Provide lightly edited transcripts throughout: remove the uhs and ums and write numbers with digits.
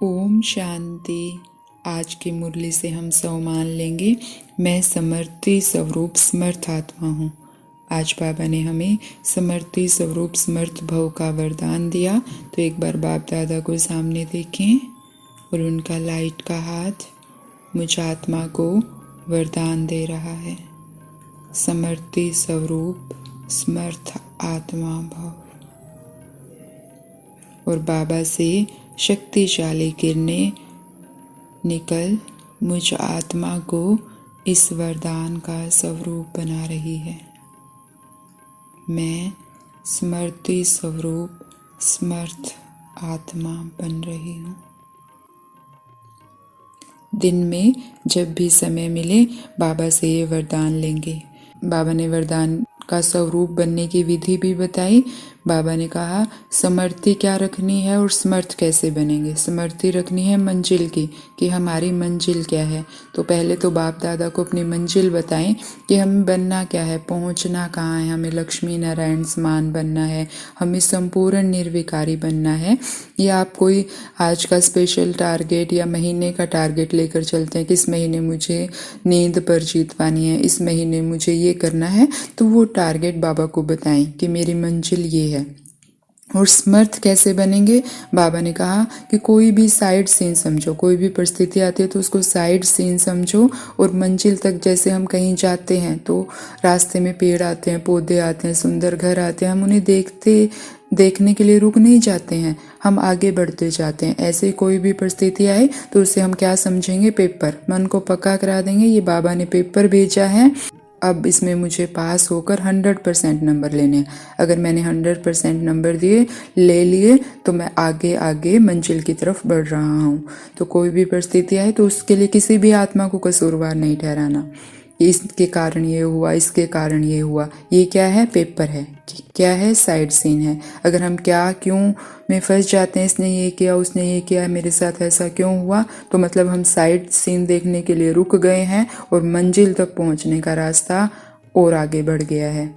ओम शांति। आज की मुरली से हम सब मान लेंगे, मैं समर्थी स्वरूप समर्थ आत्मा हूँ। आज बाबा ने हमें समर्थी स्वरूप समर्थ भव का वरदान दिया। तो एक बार बाप दादा को सामने देखें और उनका लाइट का हाथ मुझ आत्मा को वरदान दे रहा है। समर्थी स्वरूप समर्थ आत्मा भव। और बाबा से शक्तिशाली किरणें निकल मुझ आत्मा को इस वरदान का स्वरूप बना रही है। मैं स्मृति स्वरूप समर्थ आत्मा बन रही हूँ। दिन में जब भी समय मिले बाबा से ये वरदान लेंगे। बाबा ने वरदान का स्वरूप बनने की विधि भी बताई। बाबा ने कहा समर्थी क्या रखनी है और समर्थ कैसे बनेंगे। समर्थी रखनी है मंजिल की, कि हमारी मंजिल क्या है। तो पहले तो बाप दादा को अपनी मंजिल बताएं कि हमें बनना क्या है, पहुंचना कहाँ है। हमें लक्ष्मी नारायण समान बनना है, हमें संपूर्ण निर्विकारी बनना है। या आप कोई आज का स्पेशल टारगेट या महीने का टारगेट लेकर चलते हैं कि इस महीने मुझे नींद पर जीत पानी है, इस महीने मुझे ये करना है, तो वो टारगेट बाबा को बताएं कि मेरी मंजिल ये है। और समर्थ कैसे बनेंगे। बाबा ने कहा कि कोई भी साइड सीन समझो, कोई भी परिस्थिति आती है तो उसको साइड सीन समझो। और मंजिल तक जैसे हम कहीं जाते हैं तो रास्ते में पेड़ आते हैं, पौधे आते हैं, सुंदर घर आते हैं, हम उन्हें देखने के लिए रुक नहीं जाते हैं, हम आगे बढ़ते जाते हैं। ऐसे कोई भी परिस्थिति आए तो उसे हम क्या समझेंगे, पेपर। मन को पक्का करा देंगे ये बाबा ने पेपर भेजा है, अब इसमें मुझे पास होकर 100% नंबर लेने हैं। अगर मैंने 100% नंबर ले लिए तो मैं आगे आगे मंजिल की तरफ बढ़ रहा हूँ। तो कोई भी परिस्थिति आए तो उसके लिए किसी भी आत्मा को कसूरवार नहीं ठहराना। इसके कारण ये हुआ, इसके कारण ये हुआ। ये क्या है, पेपर है। क्या है, साइड सीन है। अगर हम क्या क्यों में फंस जाते हैं, इसने ये किया, उसने ये किया, मेरे साथ ऐसा क्यों हुआ, तो मतलब हम साइड सीन देखने के लिए रुक गए हैं और मंजिल तक पहुंचने का रास्ता और आगे बढ़ गया है।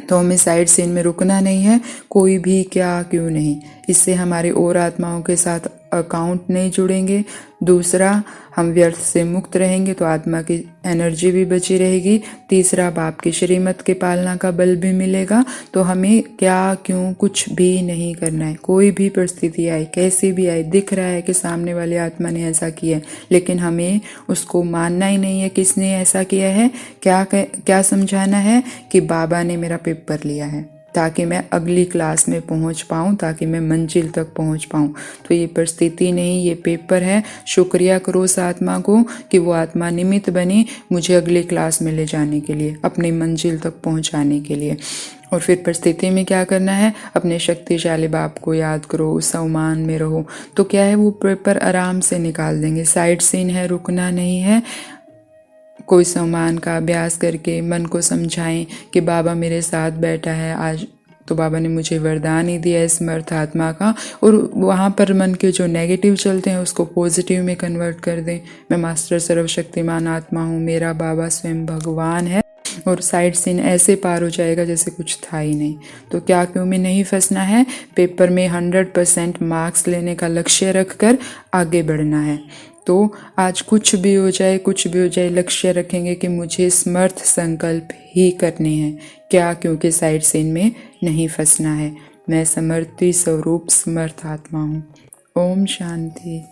तो हमें साइड सीन में रुकना नहीं है, कोई भी क्या क्यों नहीं। इससे हमारे और आत्माओं के साथ अकाउंट नहीं जुड़ेंगे। दूसरा, हम व्यर्थ से मुक्त रहेंगे तो आत्मा की एनर्जी भी बची रहेगी। तीसरा, बाप की श्रीमत के पालना का बल भी मिलेगा। तो हमें क्या क्यों कुछ भी नहीं करना है। कोई भी परिस्थिति आए, कैसी भी आए, दिख रहा है कि सामने वाली आत्मा ने ऐसा किया है, लेकिन हमें उसको मानना ही नहीं है किसने ऐसा किया है। क्या समझाना है कि बाबा ने मेरा पेपर लिया है ताकि मैं अगली क्लास में पहुंच पाऊं, ताकि मैं मंजिल तक पहुंच पाऊं। तो ये परिस्थिति नहीं, ये पेपर है। शुक्रिया करो उस आत्मा को कि वो आत्मा निमित्त बनी मुझे अगली क्लास में ले जाने के लिए, अपनी मंजिल तक पहुंचाने के लिए। और फिर परिस्थिति में क्या करना है, अपने शक्तिशाली बाप को याद करो, उस अवमान में रहो। तो क्या है, वो पेपर आराम से निकाल देंगे। साइड सीन है, रुकना नहीं है। कोई सम्मान का अभ्यास करके मन को समझाएं कि बाबा मेरे साथ बैठा है आज। तो बाबा ने मुझे वरदान ही दिया है समर्थ आत्मा का। और वहाँ पर मन के जो नेगेटिव चलते हैं उसको पॉजिटिव में कन्वर्ट कर दें। मैं मास्टर सर्वशक्तिमान आत्मा हूँ, मेरा बाबा स्वयं भगवान है। और साइड सीन ऐसे पार हो जाएगा जैसे कुछ था ही नहीं। तो क्या क्यों में नहीं फंसना है, पेपर में 100% मार्क्स लेने का लक्ष्य रखकर आगे बढ़ना है। तो आज कुछ भी हो जाए, कुछ भी हो जाए, लक्ष्य रखेंगे कि मुझे समर्थ संकल्प ही करने हैं। क्या क्योंकि साइड सीन में नहीं फंसना है। मैं समर्थी स्वरूप समर्थ आत्मा हूँ। ओम शांति।